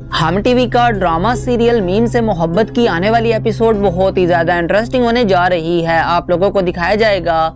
हम टीवी का drama serial meme से मोहब्बत की आने वाली एपिसोड बहुत ही ज्यादा इंटरेस्टिंग होने जा रही है। आप लोगों को दिखाया जाएगा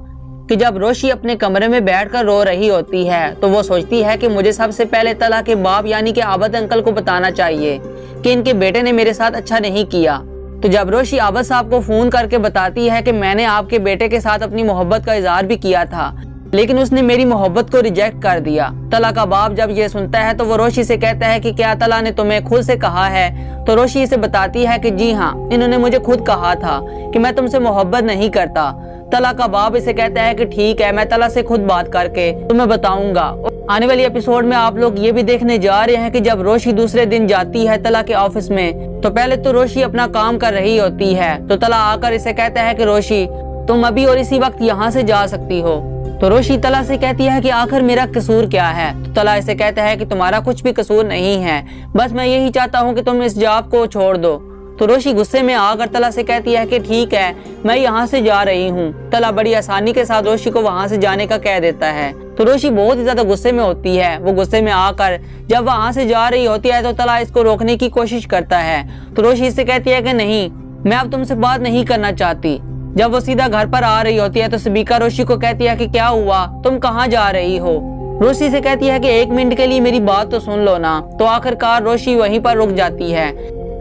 कि जब रोशी अपने कमरे में बैठकर रो रही होती है तो वो सोचती है कि मुझे सबसे पहले तला के बाप यानी कि आबद अंकल को बताना चाहिए कि इनके बेटे ने मेरे साथ अच्छा नहीं किया। तो जब रोशी आबद साहब को फोन करके बताती है कि मैंने आपके बेटे के साथ अपनी मोहब्बत का इजहार भी किया था लेकिन उसने मेरी मोहब्बत को रिजेक्ट कर दिया। तला का बाप जब ये सुनता है तो वो रोशी से कहता है कि क्या तला ने तुम्हें खुद से कहा है? तो रोशी इसे बताती है कि जी हाँ, इन्होंने मुझे खुद कहा था कि मैं तुमसे मोहब्बत नहीं करता। तला का बाप इसे कहता है कि ठीक है, मैं तला से खुद बात करके तुम्हें बताऊंगा। आने वाली एपिसोड में आप लोग ये भी देखने जा रहे हैं कि जब रोशी दूसरे दिन जाती है तला के ऑफिस में तो पहले तो रोशी अपना काम कर रही होती है। तो तला आकर इसे कहता है कि रोशी तुम अभी और इसी वक्त यहाँ से जा सकती हो। तो रोशी तला से कहती है कि आखिर मेरा कसूर क्या है? तो तला इसे कहता है कि तुम्हारा कुछ भी कसूर नहीं है, बस मैं यही चाहता हूँ कि तुम इस जॉब को छोड़ दो। तो रोशी गुस्से में आकर तला से कहती है कि ठीक है, मैं यहाँ से जा रही हूँ। तला बड़ी आसानी के साथ रोशी को वहाँ से जाने का कह देता है। तो रोशी बहुत ही ज्यादा गुस्से में होती है। वो गुस्से में आकर जब वहाँ से जा रही होती है तो तला इसको रोकने की कोशिश करता है। तो रोशी इससे कहती है कि नहीं, मैं अब तुमसे बात नहीं करना चाहती। जब वो सीधा घर पर आ रही होती है तो सबीका रोशी को कहती है कि क्या हुआ, तुम कहाँ जा रही हो? रोशी से कहती है कि 1 मिनट के लिए मेरी बात तो सुन लो ना। तो आखिरकार रोशी वहीं पर रुक जाती है।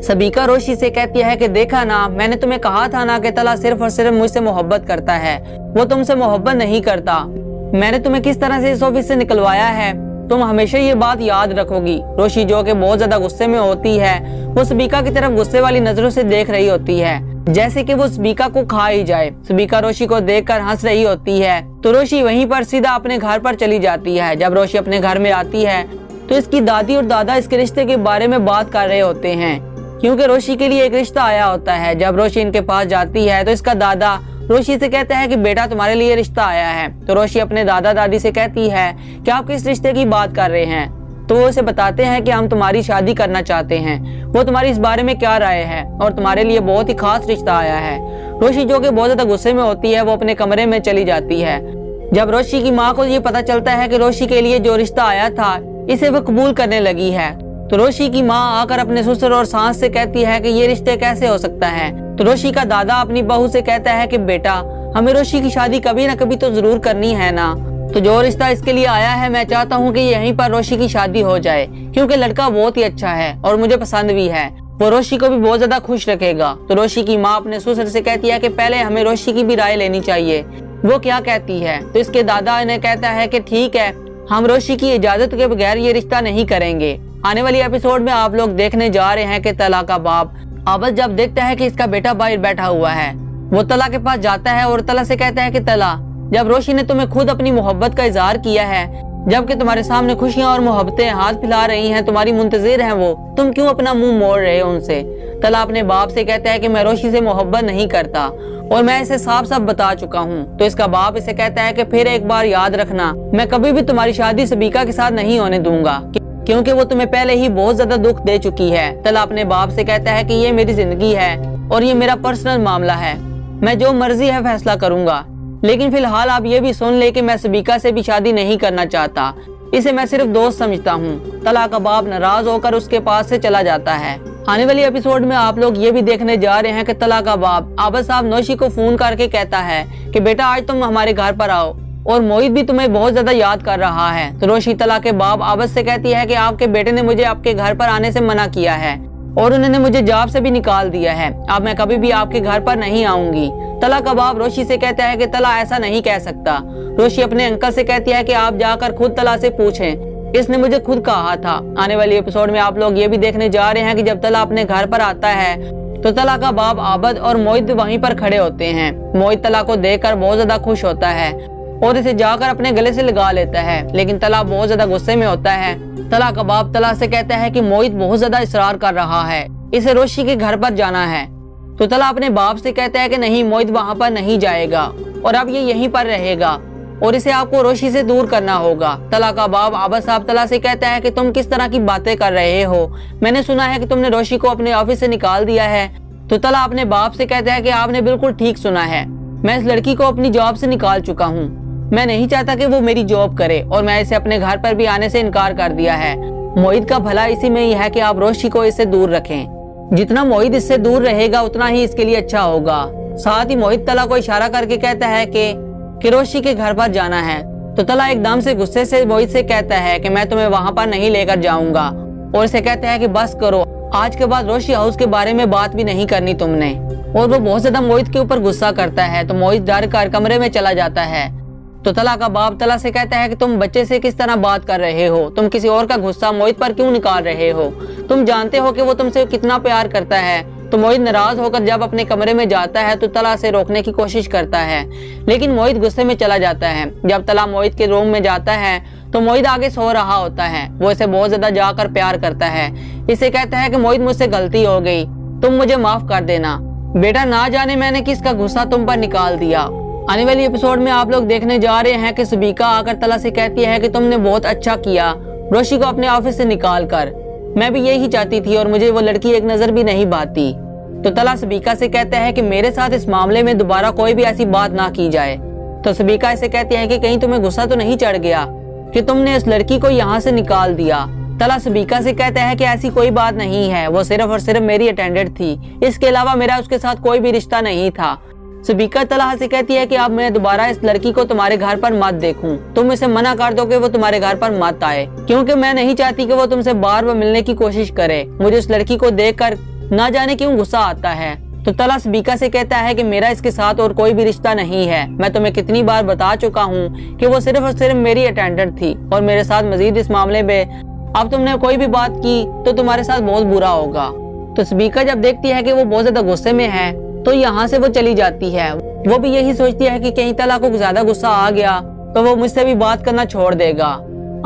सबीका रोशी से कहती है कि देखा ना, मैंने तुम्हें कहा था ना कि तला सिर्फ और सिर्फ मुझसे मोहब्बत करता है, वो तुमसे मोहब्बत नहीं करता। मैंने तुम्हें किस तरह से इस ऑफिस से निकलवाया है, तुम हमेशा ये बात याद रखोगी। रोशी जो कि बहुत ज्यादा गुस्से में होती है वो सबीका की तरफ गुस्से वाली नजरों से देख रही होती है जैसे कि वो सबीका को खा ही जाए। सबीका रोशी को देखकर हंस रही होती है। तो रोशी वहीं पर सीधा अपने घर पर चली जाती है। जब रोशी अपने घर में आती है तो इसकी दादी और दादा इसके रिश्ते के बारे में बात कर रहे होते हैं क्योंकि रोशी के लिए एक रिश्ता आया होता है। जब रोशी इनके पास जाती है तो इसका दादा रोशी से कहता है कि बेटा तुम्हारे लिए रिश्ता आया है। तो रोशी अपने दादा दादी से कहती है कि आप किस रिश्ते की बात कर रहे हैं? तो वो उसे बताते हैं कि हम तुम्हारी शादी करना चाहते हैं, वो तुम्हारी इस बारे में क्या राय है और तुम्हारे लिए बहुत ही खास रिश्ता आया है। रोशी जो कि बहुत ज्यादा गुस्से में होती है वो अपने कमरे में चली जाती है। जब रोशी की माँ को ये पता चलता है कि रोशी के लिए जो रिश्ता आया था इसे वो कबूल करने लगी है तो रोशी की माँ आकर अपने ससुर और सास से कहती है कि ये रिश्ते कैसे हो सकता है। तो रोशी का दादा अपनी बहू से कहता है कि बेटा हमें रोशी की शादी कभी ना कभी तो जरूर करनी है ना। तो जो रिश्ता इसके लिए आया है मैं चाहता हूँ कि यहीं पर रोशी की शादी हो जाए क्योंकि लड़का बहुत ही अच्छा है और मुझे पसंद भी है, वो रोशी को भी बहुत ज्यादा खुश रखेगा। तो रोशी की माँ अपने ससुर से कहती है कि पहले हमें रोशी की भी राय लेनी चाहिए, वो क्या कहती है। तो इसके दादा ने कहता है कि ठीक है, हम रोशी की इजाजत के बगैर ये रिश्ता नहीं करेंगे। आने वाली एपिसोड में आप लोग देखने जा रहे हैं कि तला का बाप आबद जब देखता है कि इसका बेटा बाहर बैठा हुआ है वो तला के पास जाता है और तला से कहता है कि तला, जब रोशी ने तुम्हें खुद अपनी मोहब्बत का इजहार किया है, जबकि तुम्हारे सामने खुशियां और मोहब्बतें हाथ फैला रही हैं, तुम्हारी मुंतजिर हैं वो, तुम क्यों अपना मुंह मोड़ रहे हो उनसे? तला अपने बाप से कहता है कि मैं रोशी से मोहब्बत नहीं करता और मैं इसे साफ साफ बता चुका हूँ। तो इसका बाप इसे कहता है कि फिर एक बार याद रखना, मैं कभी भी तुम्हारी शादी सबीका के साथ नहीं होने दूंगा क्योंकि वो तुम्हें पहले ही बहुत ज्यादा दुख दे चुकी है। तला अपने बाप से कहता है कि ये मेरी जिंदगी है और ये मेरा पर्सनल मामला है, मैं जो मर्जी है फैसला करूंगा, लेकिन फिलहाल आप ये भी सुन ले कि मैं सबीका से भी शादी नहीं करना चाहता, इसे मैं सिर्फ दोस्त समझता हूँ। तला का बाप नाराज होकर उसके पास से चला जाता है। आने वाली एपिसोड में आप लोग ये भी देखने जा रहे हैं कि तला का बाप आबद साहब नौशी को फोन करके कहता है कि बेटा आज तुम हमारे घर पर आओ और मोहित भी तुम्हें बहुत ज्यादा याद कर रहा है। तो रोशी तला के बाप आबद से कहती है कि आपके बेटे ने मुझे आपके घर पर आने से मना किया है और उन्होंने मुझे जॉब से भी निकाल दिया है, अब मैं कभी भी आपके घर पर नहीं आऊंगी। तला का बाप रोशी से कहता है कि तला ऐसा नहीं कह सकता। रोशी अपने अंकल से कहती है कि आप जाकर खुद तला से पूछें, इसने मुझे खुद कहा था। आने वाली एपिसोड में आप लोग ये भी देखने जा रहे हैं कि जब तला अपने घर पर आता है तो तला का बाप आबद और मोहित वहीं पर खड़े होते हैं। मोहित तला को देखकर बहुत ज्यादा खुश होता है और इसे जाकर अपने गले से लगा लेता है, लेकिन तला बहुत ज्यादा गुस्से में होता है। तला का बाप तला से कहता है कि मोहित बहुत ज्यादा इसरार कर रहा है, इसे रोशी के घर पर जाना है। तो तला अपने बाप से कहता है कि नहीं, मोहित वहाँ पर नहीं जाएगा और अब ये यहीं पर रहेगा और इसे आपको रोशी से दूर करना होगा। तला का बाप आबद साहब तला से कहता है कि तुम किस तरह की बातें कर रहे हो, मैंने सुना है कि तुमने रोशी को अपने ऑफिस से निकाल दिया है। तो तला अपने बाप से कहता है कि आपने बिल्कुल ठीक सुना है, मैं इस लड़की को अपनी जॉब से निकाल चुका हूँ, मैं नहीं चाहता कि वो मेरी जॉब करे और मैं इसे अपने घर पर भी आने से इनकार कर दिया है। मोहित का भला इसी में ही है कि आप रोशी को इससे दूर रखें। जितना मोहित इससे दूर रहेगा उतना ही इसके लिए अच्छा होगा। साथ ही मोहित तला को इशारा करके कहता है कि रोशी के घर पर जाना है। तो तला एकदम से गुस्से से मोहित से कहता है कि मैं तुम्हें वहां पर नहीं लेकर जाऊंगा, और इसे कहता है कि बस करो, आज के बाद रोशी हाउस के बारे में बात भी नहीं करनी तुमने। और वो बहुत ज्यादा मोहित के ऊपर गुस्सा करता है। तो मोहित डर कर कमरे में चला जाता है। तो तला का बाप तला से कहता है कि तुम बच्चे से किस तरह बात कर रहे हो, तुम किसी और का गुस्सा मोहित पर क्यों निकाल रहे हो, तुम जानते हो कि वो तुमसे कितना प्यार करता है। तो मोहित नाराज होकर जब अपने कमरे में जाता है तो तला से रोकने की कोशिश करता है, लेकिन मोहित गुस्से में चला जाता है। जब तला मोहित के रूम में जाता है तो मोहित आगे सो रहा होता है। वो इसे बहुत ज्यादा जाकर प्यार करता है। इसे कहता है कि मोहित मुझसे गलती हो गई, तुम मुझे माफ कर देना बेटा, ना जाने मैंने किसका गुस्सा तुम पर निकाल दिया। आने वाली एपिसोड में आप लोग देखने जा रहे हैं कि सुबीका आकर तला से कहती है कि तुमने बहुत अच्छा किया रोशी को अपने ऑफिस से निकाल कर, मैं भी यही चाहती थी और मुझे वो लड़की एक नजर भी नहीं भाती। तो तला सुबीका से कहता है कि मेरे साथ इस मामले में दोबारा कोई भी ऐसी बात ना की जाए। तो सुबीका इसे कहती है कि कहीं तुम्हें गुस्सा तो नहीं चढ़ गया कि तुमने इस लड़की को यहाँ से निकाल दिया। तला सुबीका से कहता है कि ऐसी कोई बात नहीं है, वो सिर्फ और सिर्फ मेरी अटेंडेंट थी, इसके अलावा मेरा उसके साथ कोई भी रिश्ता नहीं था। सुबीका तला से कहती है कि अब मैं दोबारा इस लड़की को तुम्हारे घर पर मत देखूं, तुम इसे मना कर दो कि वो तुम्हारे घर पर मत आए, क्योंकि मैं नहीं चाहती कि वो तुमसे बार बार मिलने की कोशिश करे। मुझे उस लड़की को देखकर ना जाने क्यों गुस्सा आता है। तो तला सुबीका से कहता है कि मेरा इसके साथ और कोई भी रिश्ता नहीं है, मैं तुम्हें कितनी बार बता चुका हूँ कि वो सिर्फ और सिर्फ मेरी अटेंडेंट थी और मेरे साथ मजीद इस मामले में अब तुमने कोई भी बात की तो तुम्हारे साथ बहुत बुरा होगा। तो सुबीका जब देखती है कि वो बहुत ज्यादा गुस्से में है तो यहाँ से वो चली जाती है। वो भी यही सोचती है कि कहीं तला को ज्यादा गुस्सा आ गया तो वो मुझसे भी बात करना छोड़ देगा।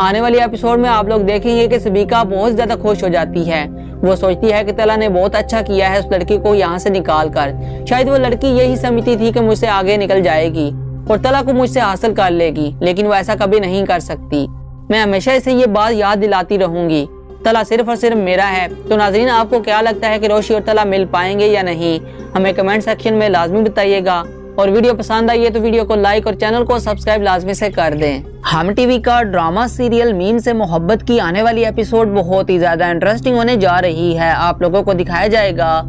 आने वाली एपिसोड में आप लोग देखेंगे कि सुबीका बहुत ज्यादा खुश हो जाती है। वो सोचती है कि तला ने बहुत अच्छा किया है उस लड़की को यहाँ से निकाल कर। शायद वो लड़की यही समझती थी कि मुझसे आगे निकल जाएगी और तला को मुझसे हासिल कर लेगी, लेकिन वो ऐसा कभी नहीं कर सकती। मैं हमेशा इसे ये बात याद दिलाती रहूंगी, तला सिर्फ और सिर्फ मेरा है। तो नाज़रीन, आपको क्या लगता है कि रोशी और तला मिल पाएंगे या नहीं, हमें कमेंट सेक्शन में लाजमी बताइएगा। और वीडियो पसंद आई है तो वीडियो को लाइक और चैनल को सब्सक्राइब लाजमी से कर दें। हम टीवी का ड्रामा सीरियल मीम से मोहब्बत की आने वाली एपिसोड बहुत ही ज्यादा इंटरेस्टिंग होने जा रही है। आप लोगों को दिखाया जाएगा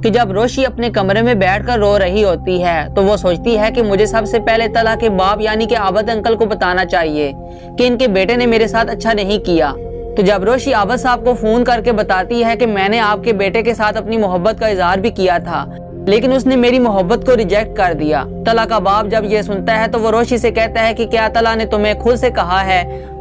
कि जब रोशी अपने कमरे में बैठकर रो रही होती है तो वो सोचती है कि मुझे सबसे पहले तला के बाप यानी कि आबद अंकल को बताना चाहिए कि इनके बेटे ने मेरे साथ अच्छा नहीं किया। तो जब रोशी आबद साहब को फोन करके बताती है कि मैंने आपके बेटे के साथ अपनी मोहब्बत का इजहार भी किया था, लेकिन उसने मेरी मोहब्बत को रिजेक्ट कर दिया। तला का बाप जब ये सुनता है तो वो रोशी से कहता है कि क्या तला ने तुम्हें खुद से कहा है? तो